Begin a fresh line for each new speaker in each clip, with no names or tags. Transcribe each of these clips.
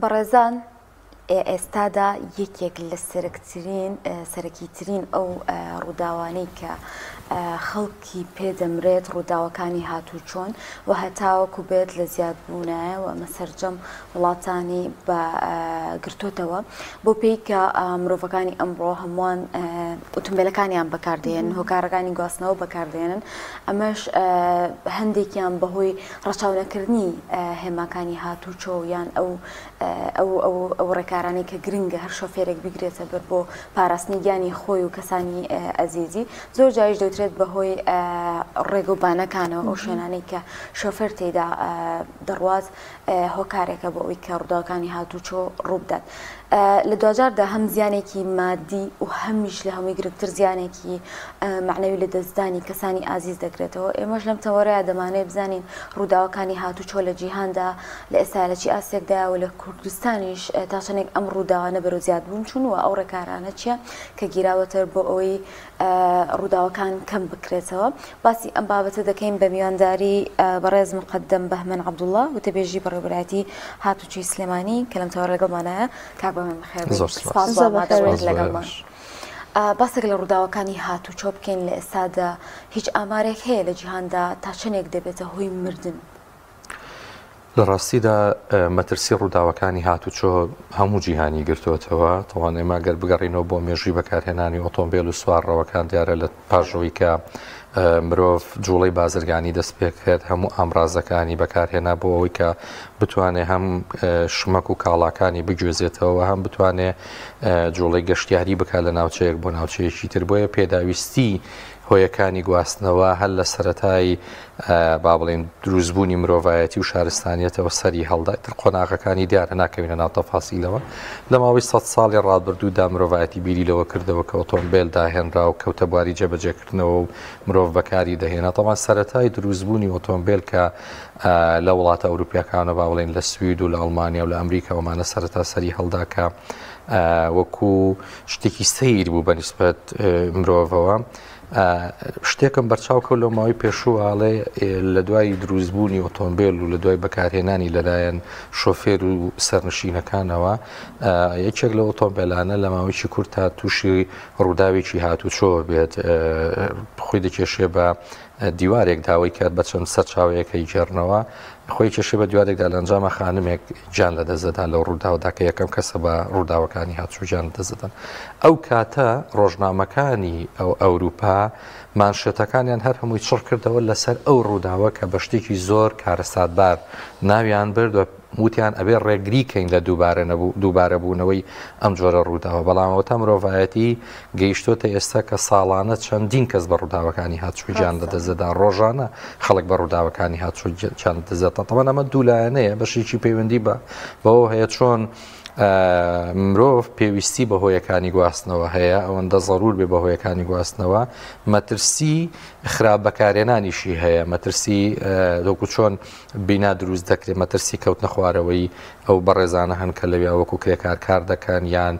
بەڕێزان ئێستادا یەکێک لە سەرەکیترین ئەو ڕووداوانەی کە خەڵکی پێدەمرێت ڕووداوەکانی هاتوچۆن و هەتاوەکو بێت لە زیادبوونایە و ئەمە سەرجەم وڵاتانی بە گرتوتەوە بۆ پێی کە مرۆڤەکانی ئەمڕۆ هەمووان ئۆتۆمبیلەکانیان بەکاردێنن هۆکارەکانی گواستنەوە بەکاردێنن ئەمەش هەندێکیان بەهۆی ڕەچاونەکردنی هێماکانی هاتوچۆ یان ئەو ڕێکارانەی کە گرنگە هەر شۆفێرێک بگرێتە بەر بۆ پاراستنی گیانی خۆی و کەسانی ئەزیزی زۆر جاریش دەوترێت بەهۆی ڕێگوبانەکانەوە ئەو شوێنانەی کە شۆفێر تێدا دەڕواز هۆکارێکە بۆ ئەوی کە ڕووداوەکانی هاتوچۆ ڕووبدات. لە دوجاردا هەم زیانێکی مادی و هەمیش لە هەمووی گرنگتر زیانێکی معنەوی لە دەستدانی کەسانی ئازیز دەکرێتەوە. ئێمەش لەم تەوەرەیە دەمانێت بزانین ڕووداوەکانی هاتوچۆ لە جیهاندا لە ئێستا لە چی ئاسێکدا و لە کوردستانیش تا چەندێک ئەم ڕووداوانە بەرەو زیادبوون چوون و ئەو ڕێکارانە چییە کە گیراوەتر بۆ ئەوەی ڕووداوەکان کەم بکرێتەوە. باسی ئەم بابەتە دەکەین بە میوانداری بەڕێز مقدم بەهمەن عەبدوڵڵا وتەبێژی بەڕێوەبەرایەتی هاتوچۆی سلێمانی کە لەم تەوەرە لەگەڵمانایە. کاک بەهمەن بەخێر لەگەڵمان. باسێک لە ڕووداوەکانی هاتوچۆ بکەین لە ئێستادا هیچ ئامارێک هەیە لە جیهاندا تا چەندێک دەبێتە هۆی مردن؟
لە ڕاستیدا مەترسی ڕووداوەکانی هاتوچۆ هەموو جیهانی گرتوتەوە. تەوان ئێمە گەر بگەڕینەوە بۆ مێژووی بەکارهێنانی ئۆتۆمبیل و سوارڕەوەکان دیارە لە پاژەوەی کە مرۆڤ جوڵەی بازرگانی دەست پێ کرد هەموو ئامڕازەکانی بەکارهێنا بۆ ئەوەی کە بتوانێت هەم شمەک و کاڵاکانی بگوێزێتەوە هەم بتوانێت جوڵەی گەشتیاری بکات لە ناوچەیەک بۆ ناوچەیەکی تر. بۆیە پێداویستی هۆیەکانی گواستنەوە هەر لە سەرەتای با بڵێن دروستبوونی مرۆڤایەتی و شارستانیەتەوە سەری هەڵدایتر قۆناغەکانی دیارە ناکەوینە ناو تەفاسیلەوە. لە ماوەی 100 ساڵی ڕابردوودا مرۆڤایەتی بیریلەوە کردەوە کە ئۆتۆمبیل داهێنرا و کەوتە بواری جێبەجێکردنەوە و مرۆڤ بەکاری دەهێنا. تەمان سەرەتای دروستبوونی ئۆتۆمبیل کە لە وڵاتە ئەوروپیەکانە با بڵێن لە سوید و لە ئەڵمانیا و لە ئەمریکاوەمانە سەرەتا سەری هەڵدا کە وەکو شتێکی سەیر بوو بەنسبەت مرۆڤەوە. شتێکم بەرچاوکە لەو ماوەی پێشوواڵێ لە دوای دروستبوونی ئۆتۆمبیل و لە دوای بەکارهێنانی لەلایەن شۆفێر و سەرنشینەکانەوە یەکێک لە ئۆتۆمبیلانە لە ماوەیەکی کورت تا تووشی ڕووداوێکی هاتوچۆ بێت خۆی دەکێشێ بە دیوارێک داوای کرد بە چەند سەر چاوەیەکەی جێڕنەوە خۆی کێشێ بە دیوارێکدا لە ئەنجامە خانمێک جان لە دەزەدا لەو ڕووداوەدا کە یەکەم کەسە بە ڕووداوەکانی هاتوچۆ جان دەزەدەن. ئەو کاتە ڕۆژنامەکانی ئەو ئەوروپا مانشێتەکانیان هەر هەمووی چڕ کردەوە لەسەر ئەو ڕووداوە کە بە شتێکی زۆر کارەساتبار ناویان بردووە وتیان ئەبێ ڕێگریکەین لە دووبارە بوونەوەی ئەم جۆرە ڕووداوە. بەڵامەوەتە مرۆڤایەتی گەیشتۆتە ئێستا کە ساڵانە چەندین کەس بە ڕووداوەکانی هاتوچۆ جان لەدەزەدا ڕۆژانە خەڵک بە ڕووداوەکانی هاتوچۆ جان دەزێتەوە. تەمان ئەمە دوولایەنەیە بەشێکی پەیوەندی بەوە هەیە چۆن مرۆڤ پێویستی بە هۆیەکانی گواستنەوە هەیە ئەوەندە زەڕور بێ بە هۆیەکانی گواستنەوە. مەترسی خراپ بەکارهێنانیشی هەیە مەترسی دۆکو چۆن بینا دروست دەکرێت مەترسی کەوتنە خوارەوەی ئەو بەڕێزانە هەن کە لەوێ وەکو کرێکار کار دەکەن یان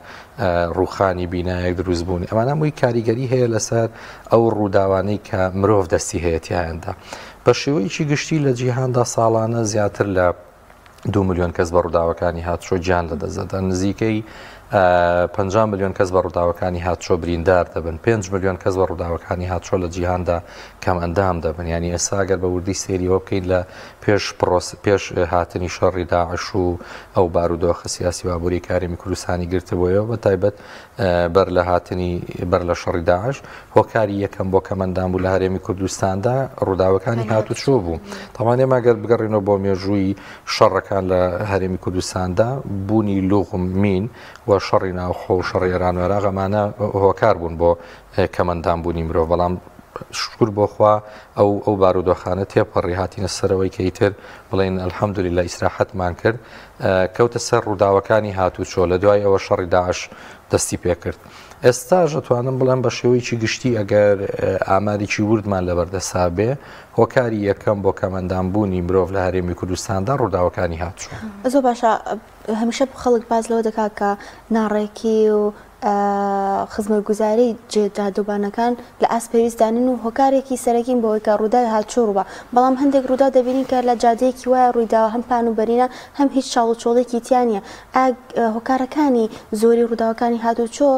ڕوخانی بینایەک دروست بوون. ئەمانە هەمووی کاریگەری هەیە لەسەر ئەو ڕووداوانەی کە مرۆڤ دەستی هەیەتیاندا. بە شێوەیەکی گشتی لە جیهاندا ساڵانە زیاتر لە 2 ملیۆن کەس بە ڕووداوەکانی هاتوچۆ گیان لەدەزەدەن. نزیکەی 50 ملیۆن کەس بە ڕووداوەکانی هاتوچۆ بریندار دەبن. 5 ملیۆن کەس بە ڕووداوەکانی هاتوچۆ لە جیهاندا کەم ئەندام دەبن. ینی ئێستا ئەگەر بە وردی سێریەوە بکەین لە پێش هاتنی شەڕی داعش و ئەو بارودۆخە سیاسی وابووری کارێمی کوردستانی گرتبوویەوە بە تایبەت بەر لە شەڕی داعش هۆکاری یەکەم بۆ کەمەندان بوو لە هەرێمی کوردستاندا ڕووداوەکانی هاتوچۆ بوو. تەمان ئێمە ئەگەر بگەڕینەوە بۆ مێژووی شەڕەکان لە هەرێمی کوردستاندا بوونی لوغم مین و شەڕی ناوخۆ و شەڕی ئێران و عێراق ئەمانە هۆکار بوون بۆ کەمەندان بوونی مرۆڤ. بەڵام شکر بۆخوا ئەو بارودۆخانە تێپەڕی هاتینە سەرەوەی کە ئیتر بڵێن ئەلحەمدولیلا ئیسراحەتمان کرد کەوتە سەر ڕووداوەکانی هاتوچۆ لە دوای ئەوە شەڕی داعش دەستی پێ کرد. ئێستا دەتوانم بڵێم بە شێوەیەکی گشتی ئەگەر ئاماریی وردمان لەبەردەسا بێ هۆکاری یەکەم بۆ کەمەندانبوونی مرۆڤ لە هەرێمی کوردستاندا ڕووداوەکانی هاتوچۆ.
زۆر باشە هەمیشە خەڵک باز لەوە دەکات کە ناڕێکی و خزمەتگوزاری جێجادوبانەکان لە ئاست پێویستدانن و هۆکارێکی سەرەکین بەوەی کە ڕووداوی هاتوچۆ ڕووبە بەڵام هەندێک ڕوودا دەبینین کە لە جادەیەکی وایە ڕوویداوە هەم پان و بەرینە هەم هیچ چاڵ و چۆڵێکی تیانە هۆکارەکانی زۆری ڕووداوەکانی هاتوچۆ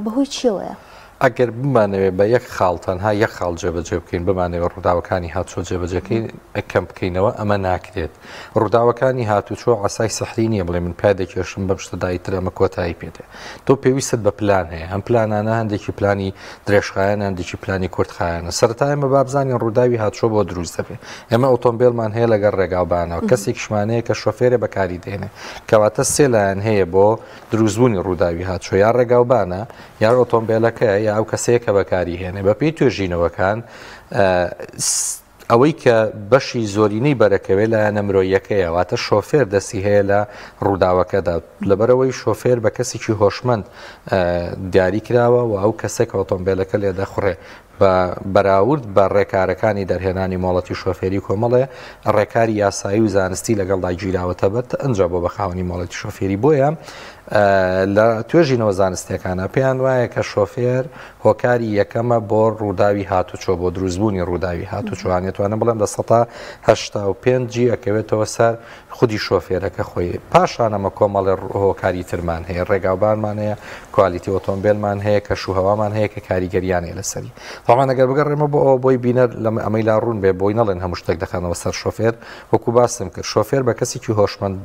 بەهۆی چیەوەیە؟
ئەگەر بمانەوێت بە یەک خاڵتەنها یەک خاڵ جێبەجێ بکەین بمانەوە ڕووداوەکانی هاتوچۆ جێبەجەکەین کەم بکەینەوە ئەمە ناکرێت ڕووداوەکانی هاتوچۆ عسای سەحری نییە بڵێ من پیا دەکێشم بەم شتەدایتر ئەمە کۆتایی پێدێ تۆ پێویستت بە پلان هەیە ئەم پلانانە هەندێکی پلانی درێژخایەن هەندێکی پلانی کورتخایەنە سەرەتای ئێمە بابزانین ڕووداوی هاتوچۆ بۆ دروست دەبێت ئێمە ئۆتۆمبیلمان هەیە لەگەڵ ڕێگاوبانەوە کەسێکیشمانەیە کە شۆفێرە بەکاری دێنێ کەواتە سێ لایەن هەیە بۆ دروستبوونی ڕووداوی هاتوچۆ یا ڕێگاوبانە یا ئۆتۆمبیلەکە یا ئەو کەسەیە کە بەکاری هێنێ بەپێی توێژینەوەکان ئەوەی کە بەشی زۆرینەی بەرەکەوێت لە نەمرۆیەکەیە واتە شۆفێر دەستی هەیە لە ڕووداوەکەدا لەبەرەوەی شۆفێر بە کەسێکی هۆشمەند دیاری کراوە و ئەو کەسێک ئۆتۆمبیلەکە لێ دەخوڕێ بە بەراورد بە ڕێکارەکانی دەرهێنانی مۆڵەتی شۆفێری کۆمەڵێ ڕێکاری یاسایی و زانستی لەگەڵ گیراوەتە بەت ئەنج بۆ بەخاوەنی مۆڵەتی شۆفێری بۆیە لە توێژینەوە زانستیەکانە پێیان وایە کە شۆفێر هۆکاری یەکەمە بۆ ڕووداوی هاتوچۆ بۆ دروستبوونی ڕووداوی هاتوچوانێتوانە بڵێم لە 1970 ئەکەوێتەوە سەر خودی شۆفێرەکە خۆی پاشانەمە کۆمەڵێ هۆکاری ترمان هەیە ڕێگاوبانمان هەیە کوالیتی ئۆتۆمبیلمان هەیە کە شوهەوامان هەیە کە کاریگەریانێ لەسەری ڕۆمان ئەگەر بگەڕێمە بۆ ئەوە بۆی بینە لە ئەمەی لا ڕوون بێ بۆی نەڵێن هەموو شتێک دەخەنەوە سەر شۆفێر وەکو باسم کرد شۆفێر بە کەسێکی هۆشمەند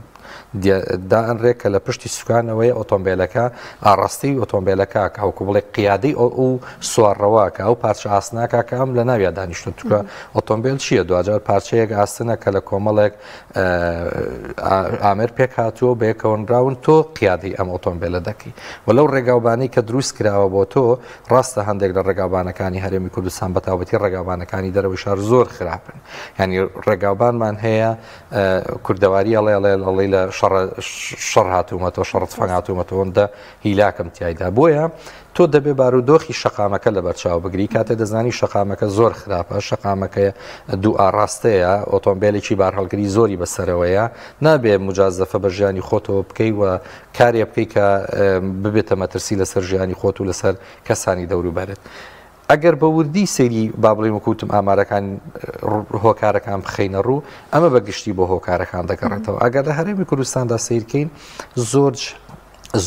دائەنرێت کە لە پشتی سوکانەوەی ئۆتۆمبیلەکە ئاڕاستی ئۆتۆمبیلەکە کە هەوکو بڵێ قیادەی ئەو سوارڕەوەکە ئەو پارچە ئاسناکە کە ئەم لە ناویا دانیشتن توکە ئۆتۆمبیل چییە دوجار پارچەیەک ئاستنە کە لە کۆمەڵێک ئامر پێک هاتووە بەیەکەوەنراون تۆ قیادی ئەم ئۆتۆمبیلە دەکەی و لەو ڕێگاوبانەی کە دروست کراوە بۆ تۆ ڕاستە هەندێک لە ڕێگاوبانەکانی هەرێمی کوردستان بەتاوەتی ڕێگاوبانەکانی دەرەوەی شار زۆر خراپن ینی ڕێگاوبانمان هەیە کوردەواری ئەڵێ لە شەڕ هاتوومەتەوە شەڕت فەنگ هاتوومەتەوەندە هیلاکەم تایدا بۆیە تۆ دەبێ بارودۆخی شەقامەکە لە بەرچاو بگری کاتێ دەزانی شەقامەکە زۆر خراپە شەقامەکە دوو ئاڕاستەیە ئۆتۆمبیلێکی بارهەڵگری زۆری بەسەرەوەیە نابێ مجازەفە بە ژیانی خۆتەوە بکەی و کارێ بکەی کە ببێتە مەترسی لەسەر ژیانی خۆت و لەسەر کەسانی دەوروبەرت ئەگەر بە وردی سەیری با بڵێم وکوتم ئامارەکان هۆکارەکان بخەینە ڕوو ئەمە بەگشتی بۆ هۆکارەکان دەگەڕێتەوە ئەگەر لە هەرێمی کوردستاندا سیرکەین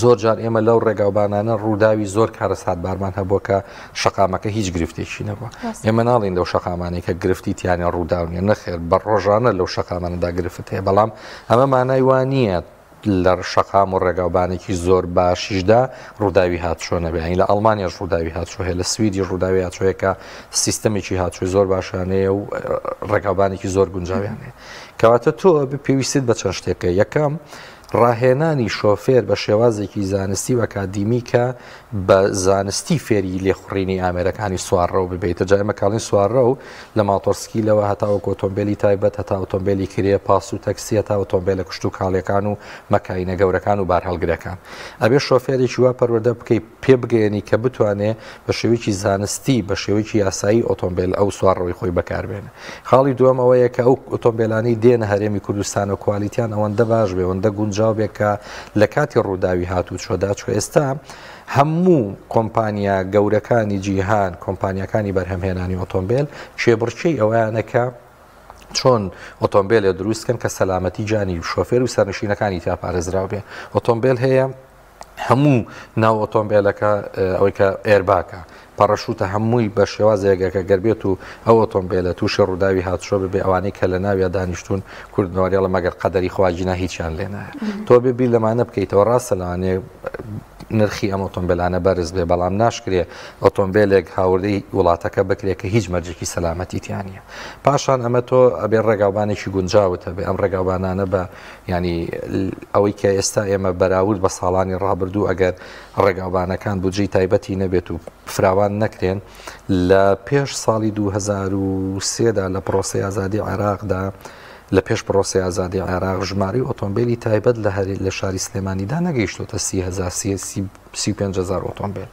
زۆر جار ئێمە لەو ڕێگاوبانانە ڕووداوی زۆر کارەسات بارمان هەبووە کە شەقامەکە هیچ گرفتێکی نەبووە ئێمە ناڵین لەو شەقامانەی کە گرفتی تیانە ڕووداونیە نەخێر بە ڕۆژانە لەو شەقامانەدا گرفت هەیە بەڵام ئەمە مانای وان نییە لە شەقام و ڕێگاوبانێکی زۆر باشیشدا ڕووداوی هاتوچۆ نەبێ لە ئەڵمانیاش ڕووداوی هاتوچۆ هەیە لە سویدی ڕووداوی هاتوچۆیەکە سیستەمێکی هاتوچۆی زۆر باشانەیە و ڕێگاوبانێکی زۆر گونجاویان هەیە کەواتە تۆ پێویستیت بە چەند شتێکە یەکەم ڕاهێنانی شۆفێر بە شێوازێکی زانستی و ئەکادیمی کە بە زانستی فێری لێخوڕینی ئامێرەکانی سوارڕەو ببێتە جای مەکاڵین سوارڕەو لە ماتۆرسکیلەوە هەتاوەکو ئۆتۆمبیلی تایبەت هەتا ئۆتۆمبیلی کرێ پاس و تەکسی تا ئۆتۆمبیلە کوشت و کاڵیەکان و مەکاینە گەورەکان و بارهەڵگرەکان ئەبێ شۆفێرێکی وا پەروەردە بکەی پێ بگەێنی کە بتوانێت بە شێوەیەکی زانستی بە شێوەیەکی یاسایی ئۆتۆمبیل ئەو سوارڕەوەی خۆی بەکاربێنە خاڵی دووەم ئەوەیە کە ئەو ئۆتۆمبیلانی دێنە هەرێمی کوردستان و کوالیتیان ئەوەندە باش بێ ئەوەندە گونجاو بێ کە لە کاتی ڕووداوی هاتوچۆدا چۆ ئێستا هەموو کۆمپانیا گەورەکانی جیهان کۆمپانیەکانی بەرهەمهێنانی ئۆتۆمبیل شێبڕچەی ئەویانەکە چۆن ئۆتۆمبیلێ دروستکەن کە سەلامەتی جانی شۆفێر و سەرنشینەکانی تا پارێزراو بێ ئۆتۆمبیل هەیە هەموو ناو ئۆتۆمبیلەکە ئەوەی کە ئێرباکە پەڕەشوتە هەمووی بە شێوازێکەکە گەربێت و ئەو ئۆتۆمبیلە تووشی ڕووداوی هاتوچۆ ببێ ئەوانەی کە لە ناویە دانیشتون کوردنەوەریاڵە مەگەر قەدەری خواجینا هیچیان لێنایە تۆ ببی لەمانە بکەیتەوە ڕاستە لەوانێ نرخی ئەم ئۆتۆمبیلانە بەرز بێ بەڵام ناشکرێ ئۆتۆمبیلێک هاوردەی وڵاتەکە بکرێت کە هیچ مەرجێکی سەلامەتی تیانە پاشان ئەمە تۆ ئەبێ ڕێگاوبانێکی گونجاوتە بێ ئەم ڕێگاوبانانە بە ینی ئەوەی کە ئێستا ئێمە بەراورد بە ساڵانی ڕابردوو ئەگەر ڕێگاوبانەکان بودجەی تایبەتی نەبێت و فراوان نەکرێن لە پێش ساڵی 2003دا لە پرۆسەی ئازادی عێراقدا لە پێش پرۆسی ئازادی عێراق ژماری ئۆتۆمبیلی تایبەت لە شاری سلێمانیدا نەگەیشتوتە 35,000 ئۆتۆمبیل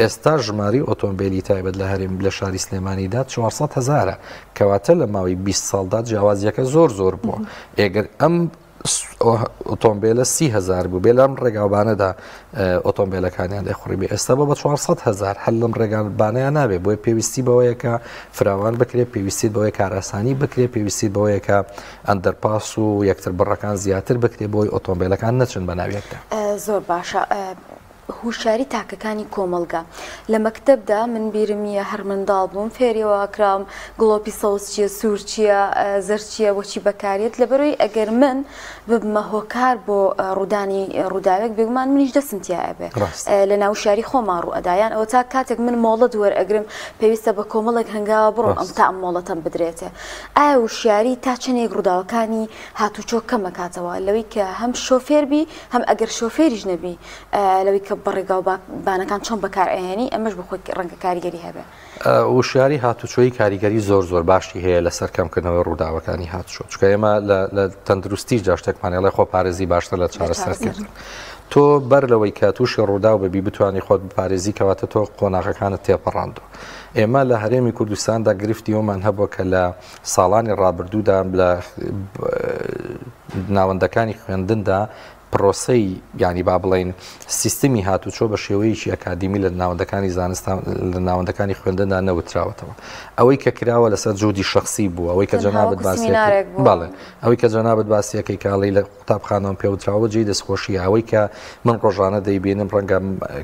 ئێستا ژماری ئۆتۆمبیلی تایبەت لە هەرێم لە شاری سلێمانیدا 400,000 کەواتە لە ماوەی 20 ساڵدا جیاوازیەکە زۆر بووە ئێگەر ئەم ئۆتۆمبیلە 30,000 بوو بێ لەم ڕێگاوبانەدا ئۆتۆمبیلەکانیان دەخوڕی بێ ئێستا بە 400,000 هەل لەم ڕێگاوبانەیە نابێ بۆی پێویستی بەوەیەکە فراوان بکرێت پێویستیت بەوەی کاراسانی بکرێت پێویستی بەوەیەکە ئەندەرپاس و یەکتر بڕەکان زیاتر بکرێت بۆی ئۆتۆمبیلەکان نەچن بە ناویەکدا.
زۆر باشە. هوشیاری تاکەکانی کۆمەلگا لە مەکتەبدا من بیرمیە هەر منداڵ بووم فێریەوە کرام گڵۆپی سەوز چییە سوور چییە زەر چییە بۆچی بەکارێت لەبەرەوەی ئەگەر من ببمە هۆکار بۆ ڕوودانی ڕووداوێک بگومان منیش دەستمتیایە بێ لە ناو شاری خۆمان ڕوئەدایان ئەوە تا کاتێک من مۆڵە دووەرئەگرم پێویستە بە کۆمەڵێک هەنگاوە بڕۆم ئەم تا ئەم مۆڵەتەم بدرێتێ ئایا وشیاری تا چنێک ڕووداوەکانی هاتوچۆ کەمەکاتەوە لەوەی کە هەم شۆفێربی هەم ئەگەر شۆفێریش نەبی لەوەی کە بەڕێگاو بانەکان چۆن بەکارئێنی ئەمەش بخۆی ڕەنگە کاریگەری هەبێ
وشیاری هاتوچۆی کاریگەری زۆر باشی هەیە لەسەر کەمکردنەوەی ڕووداوەکانی هاتوچۆ چکە ئێمە لە تەندروستی جاشتێکمانێڵی خۆ پارێزی باشتر لە چارەسەرکردن تۆ بەر لەوەی کە تووشی ڕوودا و بەبی بتوانانی خۆت بپارێزی کەواتە تۆ قۆناغەکانت تێپەڕاندەوە ئێمە لە هەرێمی کوردستاندا گرفتی ئەومان هەبووە کە لە ساڵانی ڕابردوودا لە ناوەندەکانی خوێندندا پرۆسەی ینی با بڵین سیستمی هاتوچۆ بە شێوەیەکی ئەکادیمی لە ناوەندەکانی زانستان لە ناوەندەکانی خوێندندا نەوتراوەتەوە ئەوەی کە کراوە لەسەر جوودی شخصی بوو ئەوەی کە جەنابەت بەڵێ ئەوەی کە جەنابەت باسیەکەی کاڵی لە قوتابخانەوە پێوتراوە جێی دەستخۆشی ئەوەی کە من ڕۆژانە دەیبێنم ڕەنگە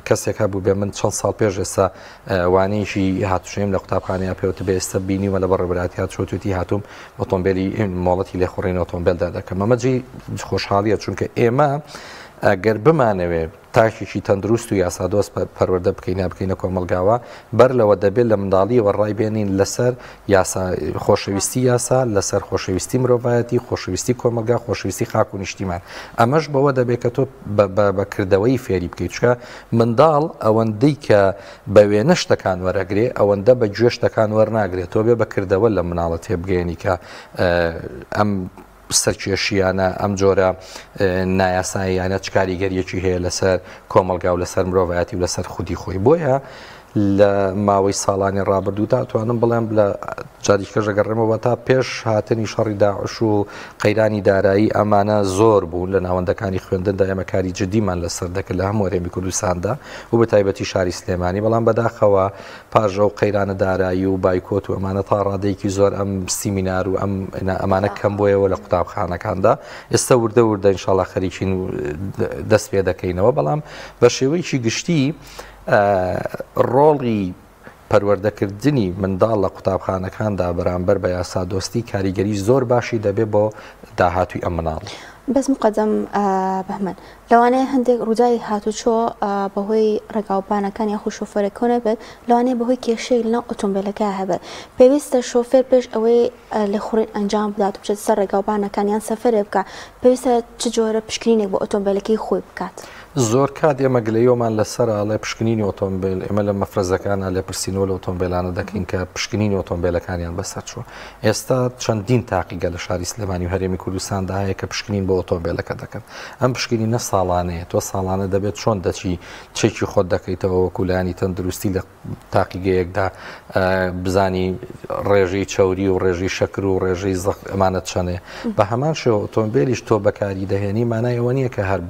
کەسێکا بوو بێ من چەند ساڵ پێش ئێستا وانەیەکی هاتوچۆیم لە قوتابخانەیە پێوتە بێ ئێستا بینیوە لە بەڕێبراتی هاتوچۆتی هاتووم ئۆتۆمبیلی مۆڵەتی لێخوڕین ئۆتۆمبیلدا دەکەم ئەمە جێی خۆشحاڵیە چونکە ئێمە ئەگەر بمانەوێ تاکێکی تەندروست و یاسادۆست پەروەردە بکەینە کۆمەلگاوە بەر لەوە دەبێت لە منداڵیەوە ڕای بێنین لەسەر خۆشەویستی یاسا لەسەر خۆشەویستی مرۆڤایەتی خۆشەویستی کۆمەلگا خۆشەویستی خاک و نیشتیمان ئەمەش بەوە دەبێت کە تۆ بەکردەوەی فێری بکەیت چکە منداڵ ئەوەندەی کە بە وێنە شتەکان وەرەگرێ ئەوەندە بە گوێ شتەکان وەرناگرێت تۆ بێ بەکردەوە لە مناڵەت تێبگەێنی کە ئەم سەرکێشیانە ئەم جۆرە نایاساییانە چ کاریگەریەکی هەیە لەسەر کۆمەلگا و لەسەر مرۆڤایەتی و لەسەر خودی خۆی بۆیە لە ماوەی ساڵانی ڕابردوودا توانم بڵێم لە جاریکەژە گەڕێمەوە تا پێش هاتنی شەڕی داعش و قەیرانی دارایی ئەمانە زۆر بوون لە ناوەندەکانی خوێندندا ئێمە کاری جدیمان لەسەر دەکرد لە هەموو هەرێمی کوردستاندا و بە تایبەتی شاری سلێمانی بەڵام بەداخەوە پاژە و قەیرانە دارایی و بایکۆت و ئەمانە تا ڕادەیەکی زۆر ئەم سیمینار و ئەمانە کەم بۆیەوە لە قوتابخانەکاندا ئێستا وردە ئینشاڵڵا خەریکین و دەست پێ دەکەینەوە بەڵام بە شێوەیەکی گشتی ڕۆڵی پەروەردەکردنی منداڵ لە قوتابخانەکاندا بەرامبەر بە یاسادۆستی کاریگەری زۆر باشی دەبێت بۆ داهاتووی ئەم مناڵ.
بەس مقدەم بەهمەن لەوانەیە هەندێک ڕووداوی هاتوچۆ بەهۆی ڕێگاوبانەکان یاخود شۆفەرەکۆنە بێت لەوانەیە بەهۆی کێشەی لەناو ئۆتۆمبیلەکە هەبێت پێویستە شۆفێر پێش ئەوەی لە خوڕین ئەنجام بدات و بچێت سەر ڕێگاوبانەکانیان سەفەرێ بکە پێویستە چ جۆرە پشکنینێک بۆ ئۆتۆمبیلەکەی خۆی بکات.
زۆر کات ئێمە گلەیۆمان لەسەر ئاڵێ پشکنینی ئۆتۆمبیل ئێمە لە مەفرەزەکانە لێ پرسیینەوە لە ئۆتۆمبیلانە دەکەین کە پشکنینی ئۆتۆمبیلەکانیان بەسەر چوە ئێستا چەندین تاقیگە لە شاری سلێمانی و هەرێمی کوردستاندا هەیە کە پشکنین بۆ ئۆتۆمبیلەکە دەکەن ئەم پشکنینە ساڵانەیە تۆ ساڵانە دەبێت چۆن دەچی چێکی خۆت دەکەیتەوە وەکولانی تەندروستی لە تاقیگەیەکدا بزانی ڕێژەی چاوری و ڕێژەی شەکر و ڕێژەی زەخ ئەمانە چەنێ بە هەمان شێوە ئۆتۆمبیلیش تۆ بەکاری دەهێنی مانای ئەوە نییە کە هەر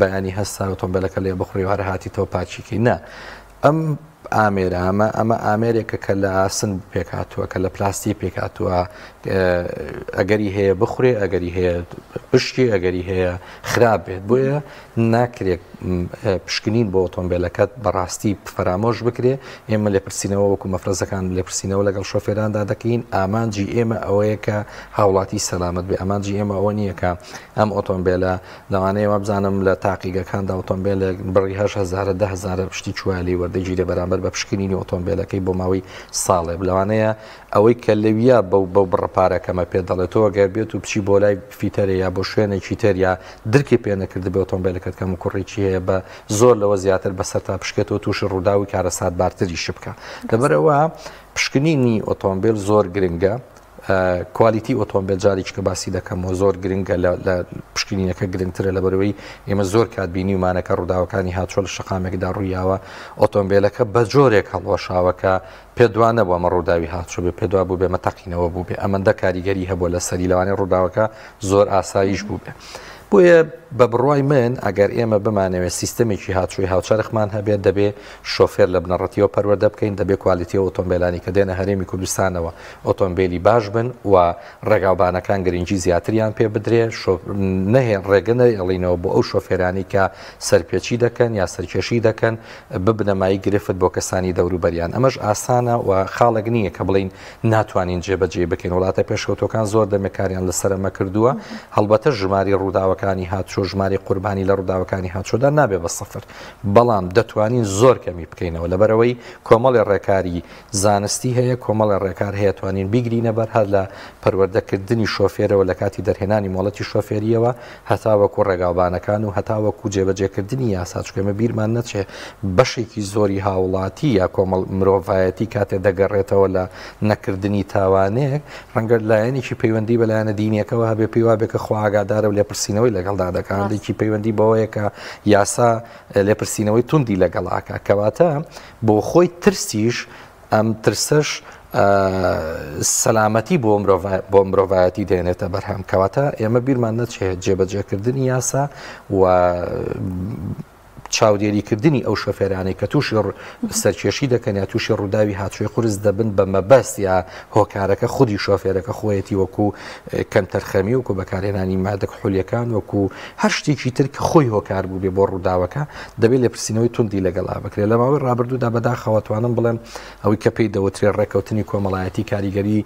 بەیانی هەستا ئۆتۆمبیلەکە لێ بخڕی و هەر هاتی تۆ پاچیکەی نە ئەم ئامێرە ئەمە ئامێرێکە کە لە ئاسن پێکاتووە کە لە پلاستی پێکاتووە ئەگەری هەیە بخورێ ئەگەری هەیە پشتی ئەگەری هەیە خراپ بێت بۆیە ناکرێت پشکنین بۆ ئۆتۆمبیلەکەت بەڕاستی فرامۆش بکرێ ئێمە لێپرسینەوە وەکو مەفرەزەکان لێپرسینەوە لەگەڵ شۆفێراندا دەکەین ئامانجی ئێمە ئەوەیە کە هاوڵاتی سەلامت بێ ئامانجی ئێمە ئەوە نییە کە ئەم ئۆتۆمبیلە لەوانەیە بزانم لە تاقیگەکاندا ئۆتۆمبیلێک بڕی 8,000 10,000 پشتی چوالی وەردەگیرێ بەرامبەر بە پشکنینی ئۆتۆمبیلەکەی بۆ ماوەی ساڵێ لەوانەیە ئەوەی کە لەویە بەو بڕەپارەکەمە پێ دەڵێتەوە گەر بێت و بچی بۆ لای فیتەرە یا بۆ شوێنێکی تر یا درکی پێ نەکرد بێ ئۆتۆمبیلەکەت کەم و کوڕێکی هەیە بە زۆر لەوە زیاتر بەسەر تا پشکێتەوە تووشی ڕووداوی کارەسات بارتریش بکە لەبەرەوە پشکنینی ئۆتۆمبیل زۆر گرنگە کوالیتی ئۆتۆمبیل جارێک کە باسی دەکەم و زۆر گرنگە لە پشکنینەکە گرنگترە لە بەرەوەی ئێمە زۆر کات بینیمانەکە ڕووداوەکانی هاتووە لە شەقامێکدا ڕوویاوە ئۆتۆمبیلەکە بە جۆرێک هەڵوەشاوەکە پێدوانە بووە ئەمە ڕووداوی هاتووە بێ پێدوا بوو بێ مەتەقینەوە بوو بێ ئەمەندە کاریگەری هەبووە لە سەری لەوانەیە ڕووداوەکە زۆر ئاسایش بوو بێ. بۆیە بە بڕوای من ئەگەر ئێمە بمانەوێت سیستەمێکی هاتووی هاوچەرخمان هەبێت دەبێت شۆفێر لە بنەڕەتیەوە پەروەردە بکەین دەبێت کوالیتی ئۆتۆمبیلانی کە دێنە هەرێمی کوردستانەوە ئۆتۆمبیلی باش بن و ڕێگاوبانەکان گرنگی زیاتریان پێ بدرێ نەهێن ڕێگە نەڵینەوە بۆ ئەو شۆفێرانی کە سەرپێچی دەکەن یا سەرکێشی دەکەن ببنەمایی گرفت بۆ کەسانی دەوروبەریان ئەمەش ئاسانە و خاڵک نییە کە بڵین ناتوانین جێبەجێ بکەین وڵاتە پێشکەوتەکان زۆر دەمەکاریان لەسەرمە کردووە هەڵبەتە ژماری ڕووداوەکانی هاتووە ژماری قوربانی لە ڕووداوەکانی هاتووەدا نابێ بە سەفر بەڵام دەتوانین زۆر کەمی بکەینەوە لەبەرەوەی کۆمەڵی ڕێکاری زانستی هەیە کۆمەڵی ڕێکار هەیە توانین بیگرینە بەر هەر لە پەروەردەکردنی شۆفێرەوە لە کاتی دەرهێنانی مۆڵەتی شۆفێریەوە هەتاوەکو ڕێگاوبانەکان و هەتاوەکو جێبەجێکردنی یاسا چکەمە بیرمان نەچێ بەشێکی زۆری هاوڵاتی یا کۆمەڵ مرۆڤایەتی کاتێ دەگەڕێتەوە لە نەکردنی تاوانەیە ڕەنگە لایەنێکی پەیوەندی بەلایەنە دینیەکەەوە هەبێ پێی وابێ کە خوا ئاگادارە و لێپرسینەوەی لەگەڵدا دەکاندێکی پەیوەندی بەوەیە کە یاسا لێپرسینەوەی توندی لەگەڵاکە کەواتە بۆ خۆی ترسیش ئەم ترسش سەلامەتی بۆ مرۆڤایەتی دێنێتە بەرهەم کەواتە ئێمە بیرمان نەچێت جێبەجێکردنی یاسا و چاودێریکردنی ئەو شۆفێرانەی کە تووشی سەرکێشی دەکەن یا تووشی ڕووداوی هاتووی قورس دەبن بە مەبەست یا هۆکارەکە خودی شۆفێرەکە خۆیەتی وەکو کەمتەرخەمی وەکو بەکارهێنانی مادەک حولیەکان وەکو هەر شتێکی تر کە خۆی هۆکار بوو بێ بۆ ڕووداوەکە دەبێت لێپرسینەوەی توندی لەگەڵا بکرێت لە ماوەی ڕابردوودا بەداخەوەتوانم بڵێم ئەوەی کە پێی دەوترێت ڕێکەوتنی کۆمەڵایەتی کاریگەری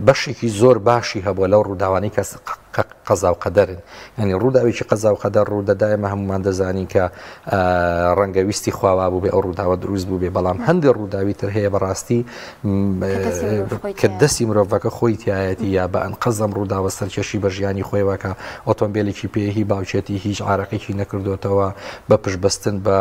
بەشێکی زۆر باشی هەبووە لەو ڕووداوانەی کە قەزا و قەدەرن ینی ڕووداوێکی قەزا و قەدەر ڕوودەدایمە هەمومان دەزانین کە ڕەنگەویستی خواوا بوو بێ ئەو ڕووداوە دروست بوو بێ بەڵام هەندێک ڕووداوی تر هەیە بەڕاستی کە دەستی مرۆڤەکە خۆی تایەتی یا بە ئەنقەزەم ڕووداوە سەرکێشی بە ژیانی خۆیەوەکە ئۆتۆمبیلێکی پێهی باوچێتی هیچ عارەقێکی نەکردوێتەوە بە پشتبەستن بە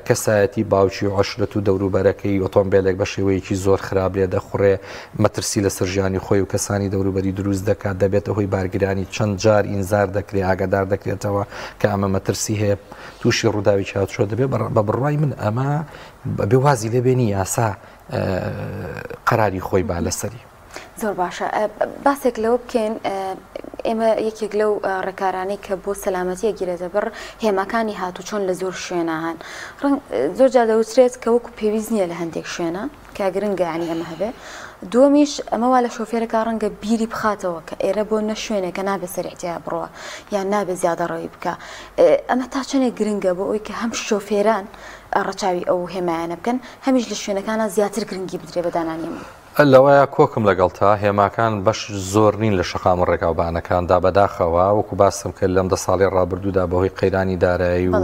کەسایەتی باوکی و عەشرەت و دەوروبەرەکەی ئۆتۆمبیلێک بە شێوەیەکی زۆر خراپ لێ دەخوڕێ مەترسی لەسەر ژیانی خۆی و کەسانی دەوروبەری دروست دەکات دەبێتە هۆی بارگرانی چەند جار ئینزار دەکرێت ئاگادار دەکرێتەوە کە ئەمە مەترسی هەیە تووشی ڕووداوی هاتووە دەبێت بە بڕوای من ئەمە بێ وازی لێبێنی یاسا قەراری خۆی با لەسەری
زۆر باشە باسێک لەوە بکەین ئێمە یەکێک لەو ڕێکارانەی کە بۆ سەلامەتیە گیرێتە بەر هێماکانی هاتوو چۆن لە زۆر شوێنەهان زۆر جار دەوترێت کە وەکو پێویست نییە لە هەندێک شوێنە کە گرنگە عنی ئەمە هەبێ دووەمیش ئەمەوا لە شۆفێرەکە ڕەنگە بیری بخاتەوە کە ئێرە بۆ نە شوێنێکە نابێت سەرعتیا بڕوە یان نابێت زیادە ڕەوی بکە ئەمە تا چەندێک گرنگە بۆ ئەوی کە هەم شۆفێران ڕەچاوی ئەو هێمایانە بکەن هەمیش لە شوێنەکانە زیاتر گرنگی بدرێ بە دانانیەمە
لەوەیە کۆکم لەگەڵتا هێماکان بەش زۆر نین لە شەقام و ڕێگاوبانەکاندا بەداخەوە وەکو باسم کرد لەم 10 ساڵی ڕابردوودا بەهۆی قەیرانی دارایی و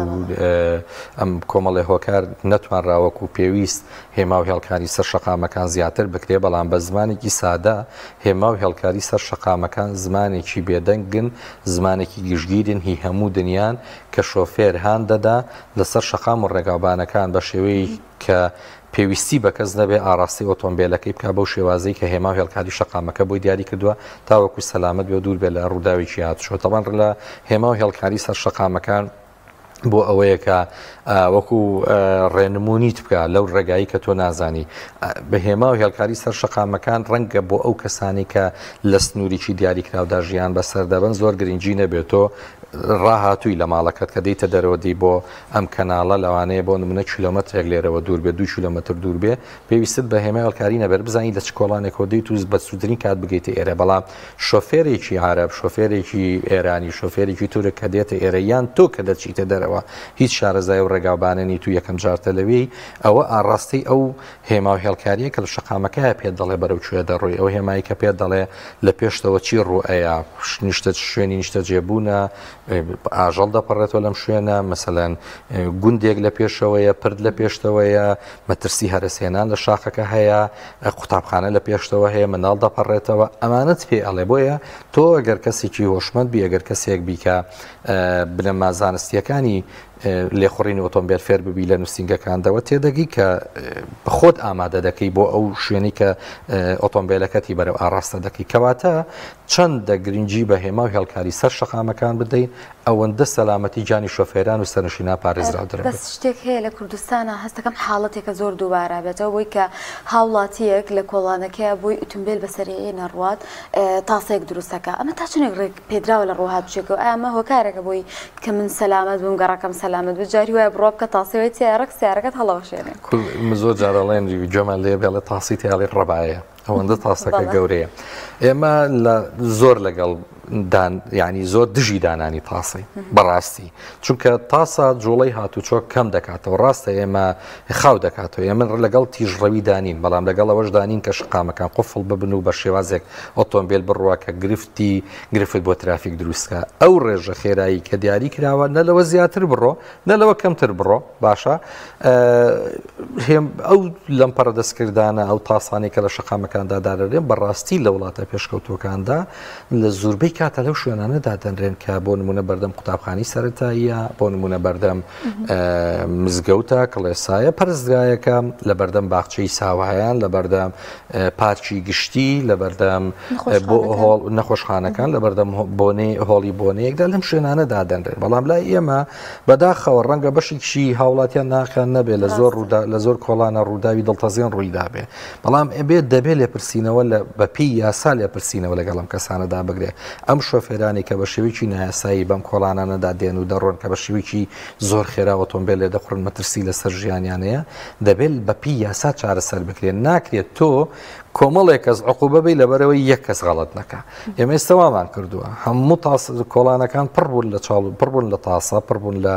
ئەم کۆمەڵی هۆکار نەتوانراوەکو پێویست هێما و هێڵکاری سەر شەقامەکان زیاتر بکرێ بەڵام بە زمانێکی سادا هێما و هێڵکاری سەر شەقامەکان زمانێکی بێدەنگن زمانێکی گشتگیرن هی هەموو دنیان کە شۆفێر هان دەدا لەسەر شەقام و ڕێگاوبانەکان بە شێوەی کە پێویستی بە کەس نەبێ ئاراستی ئۆتۆمبیلەکەی بکە بەو شێوازەی کە هێما و هێڵکاری شەقامەکە بۆی دیاری کردووە تاوەکو سەلامەت بێ و دوور بێ لە ڕووداوێکی هاتووە تەبەن لە هێما و هێڵکاری سەر شەقامەکان بۆ ئەوەیە کە وەکو ڕێنمونیت بکە لەو ڕێگایی کە تۆ نازانی بە هێما و هێڵکاری سەر شەقامەکان ڕەنگە بۆ ئەو کەسانی کە لە سنووریی دیاریکراودا ژیان بەسەر دەبن زۆر گرنگی نەبێتۆ ڕاهاتووی لە ماڵەکەت کە دەیتە دەرەوەدی بۆ ئەم کەناڵە لەوانەیە بۆ نمونە کیلۆمەترێک لێرەوە دوور بێ 2 کیلۆمەتر دوور بێ پێویستت بە هێمای هێڵکاری نەبێت بزانانی لە چ کۆڵانێکەوە دەیت و بە سوودترین کات بگەیتە ئێرە بەڵام شۆفێرێکی عارەب شۆفێرێکی ئێرانی شۆفێرێکی تورک کە دێتە ئێرەیان تۆ کە دەچیتە دەرەوە هیچ شارەزای و ڕێگاوبانەنی تو یەکەم جارتە لەوەی ئەوە ئاڕاستی ئەو هێما و هێڵکاریە کە لە شەقامەکەیە پێت دەڵێ بەرەو کوێ دەڕۆی ئەو هێمایی کە پێت دەڵێ لە پێشتەوە چی ڕوئەیە نیشتە شوێنی نیشتە جێبوونە ئاژەڵ دەپەڕێتەوە لەم شوێنە مەسەلەن گوندێک لە پێشەوەیە پرد لە پێشتەوەیە مەترسی هەرسێنان لە شاخەکە هەیە قوتابخانە لە پێشتەوە هەیە مناڵ دەپەڕێتەوە ئەمانەت پێ ئەڵێ بۆیە تۆ ئەگەر کەسێکی هۆشمەند بی ئەگەر کەسێک بیکە بنەما زانستیەکانی لێخوڕینی ئۆتۆمبیل فێر ببی لە نووسنگەکاندەوە تێدەگی کە بەخۆت ئامادە دەکەی بۆ ئەو شوێنی کە ئۆتۆمبیلەکەتی بەرەو ئاراستە دەکەی کەواتە چەندە گرنگی بە هێما و هێڵکاری سەر شەقامەکان بدەین ئەوەندە سەلامەتی جانی شۆفێران و سەرنشینا پارێزراو دەبێت.
بەس شتێک هەیە لە کوردستانە هەستەکەم حاڵەتێکە زۆر دووبارە بێتەوە بۆی کە هاوڵاتیەک لە کۆڵانەکەیە بۆی ئۆتۆمبیل بەسەریعی نەڕوات تاسەیەک دروستەکە ئەمە تا چنێک ڕێک پێدراوە لە ڕۆهاتچێکەوە ئەمە هۆکارێکە بۆی کە من سەلامەت بووم گەڕەکەم سەلامەت بجاری وایە بڕۆ بکە تاسەوەی تیارەک سیارەکەت هەڵەوەشێنێ
زۆر جارەڵێن جۆمان لێ بێڵێ تاسی تیاڵی ڕەبایە ئەوەندە تاسەکە گەورەیە ئێمە لە زۆر لەگەڵ ینی زۆر دژی دانانی تاسی بەڕاستی چونکە تاسا جوڵەی هاتوچۆ کەم دەکاتەوە ڕاستە ئێمە خاو دەکاتەوە ئێمە لەگەڵ تیژڕەوی دانین بەڵام لەگەڵ ئەوەش دانین کە شقامەکان قفڵ ببن و بە شێوازێک ئۆتۆمبیل بڕوە کە گرفت بۆ ترافیک دروستکە ئەو ڕێژە خێرایی کە دیاری کراوە نە لەوە زیاتر بڕۆ نە لەوە کەمتر بڕۆ باشە ئەو لەمپەرە دەستکردانە ئەو تاسانی کە لە شقامەکاندا دادەرێن بەڕاستی لە وڵاتە پێشکەوتوەکاندا لە زۆربەی کاتە لەو شوێنانەدا دەنرێن کە بۆ نمونە بەردەم قوتابخانی سەرەتاییە بۆ نمونە بەردەم مزگەوتە کڵێسایە پەرستگایەکە لە بەردەم باخچەی ساوایان لە بەردەم پارکی گشتی لە بەردەم بۆ نەخۆشخانەکان لە بەردەم هۆڵی بۆنەیەکدا لەم شوێنانەدا دەنرێن بەڵام لای ئێمە بەداخەوە ڕەنگە بەشێکشی هاوڵاتیان ناخیان نەبێت لە زۆر کۆڵانە ڕووداوی دڵتەزیێن ڕوویدا بێ بەڵام دەبێت لێپرسینەوە بەپی یاسا لێپرسینەوە لەگەڵم کەسانەدا بگرێ ئەم شۆفێرانی کە بە شێوەیەکی نایاسایی بەم کۆڵانانەدا دێن و دەڕۆن کە بە شێوەیەکی زۆر خێرا ئۆتۆمبیل لێ دەخورن مەترسی لەسەر ژیانیانەیە دەبێت بەپی یاسا چارەسەر بکرێن ناکرێت تۆ کۆمەڵێک کەس عقوبە بی لەبەرەوەی یەک کەس غەڵەت نەکە ئێمە ئێستاوامان کردووە هەموو کۆڵانەکان پڕبوون لە چاڵ پڕبوون لە تاسە پڕبوون لە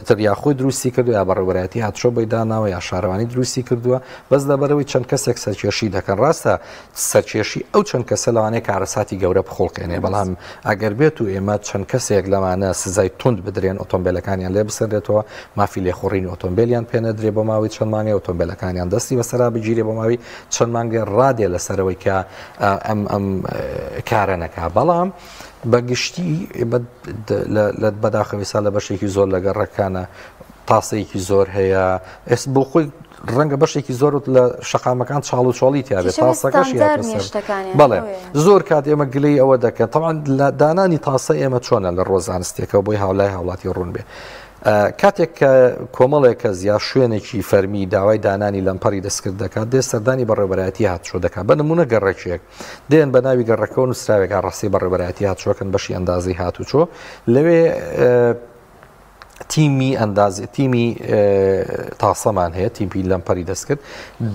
تریاخۆی دروستی کردو یا بەڕێوەبەتی هاتشۆ بەیداناوە یا شارەوانی دروستی کردووە بەس لەبەرەوەی چەند کەسێک سەرکێشی دەکەن ڕاستە سەرکێشی ئەو چەند کەسە لەوانەیە کارەساتی گەورە بخۆڵکێنێ بەڵام ئەگەر بێت و ئێمە چەند کەسێک لەمانە سزای تند بدرێن ئۆتۆمبیلەکانیان لێ بسەرێتەوە مافی لێخوڕینی ئۆتۆمبیلیان پێ نەدرێ بۆ ماوەی چەند مانگە ئۆتۆمبیلەکانیان دەستی بەسەرا بگیرێ بۆ ماوەی چەند مانگە ڕادێ لەسەرەوەی کە ئەم کارە نەکا بەڵام بەگشتی بەداخەوی سا لە بەشێکی زۆر لە گەڕەکانە تاسەیەکی زۆر هەیە بۆ خۆی ڕەنگە بەشێکی زۆرت لە شەقامەکان چاڵ و چۆڵی تیاابێت تاسەکەشی بەڵێ زۆر کات ئێمە گلەی ئەوە دەکەن تەمان لە دانانی تاسە ئێمە چۆنە لە ڕۆزانستێکەوە بۆی هاولای هاوڵاتی ڕوون بێ کاتێک کە کۆمەڵێک کەس یا شوێنێکی فەرمی داوای دانانی لەمپەری دەستکرد دەکات دێ سەردانی بەڕێوەبەرایەتی هاتچۆ دەکات بە نمونە گەڕێکێک دێن بە ناوی گەڕەکە و نووسراوێک ڕاستی بەڕێوەبەرایەتی هاتچۆکەن بەشی ئەندازی هاتوچۆ لەوێ تیمی تاسەمان هەیە تیمپی لەمپەری دەستکرد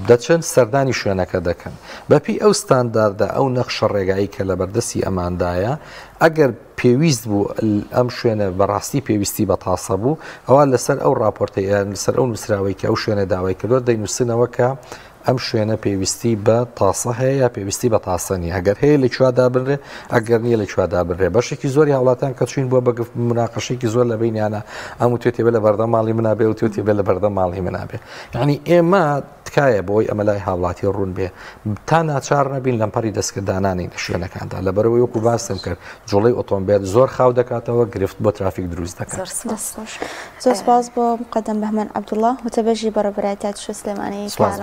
دەچەند سەردانی شوێنەکە دەکەن بەپی ئەو ستانداردا ئەو نەخشە ڕێگایی کە لە بەردەستی ئەماندایە ئەگەر پێویست بوو ئەم شوێنە بەڕاستی پێویستی بە تاسە بوو ئەوە لەسەر ئەو راپۆرتەیە لەسەر ئەو نووسراوەی کە ئەو شوێنە داوای کردوە دەینووسنەوە کە ئەم شوێنە پێویستی بە تاسە هەیە یا پێویستی بە تاسەنی ئەگەر هەیە لەکووادا بنرێ ئەگەر نییە لەکووادا بنرێ بەشێکی زۆری هاوڵاتان کە چوین بۆ بە مناقەشێکی زۆر لە بینیانە ئەم توێتی بێ لە بەردە ماڵی منابێ و توێتی بێ لە بەردە ماڵی منابێ یعنی ئێمە تکایە بۆی ئەمە لای هاوڵاتی ڕوون بێ تا ناچار نەبین لەمپەری دەستکردانانی لە شوێنەکاندا لەبەرەوەی وەکو باسم کرد جوڵەی ئۆتۆمبیل زۆر خاو دەکاتەوە گرفت بۆ ترافیک دروست دەکات
زۆر سپاس بۆ مقدم بەهمەن عەبدوڵڵا وتەبەژی بەڕێوەبەرایەتی سلێمانی
سپاس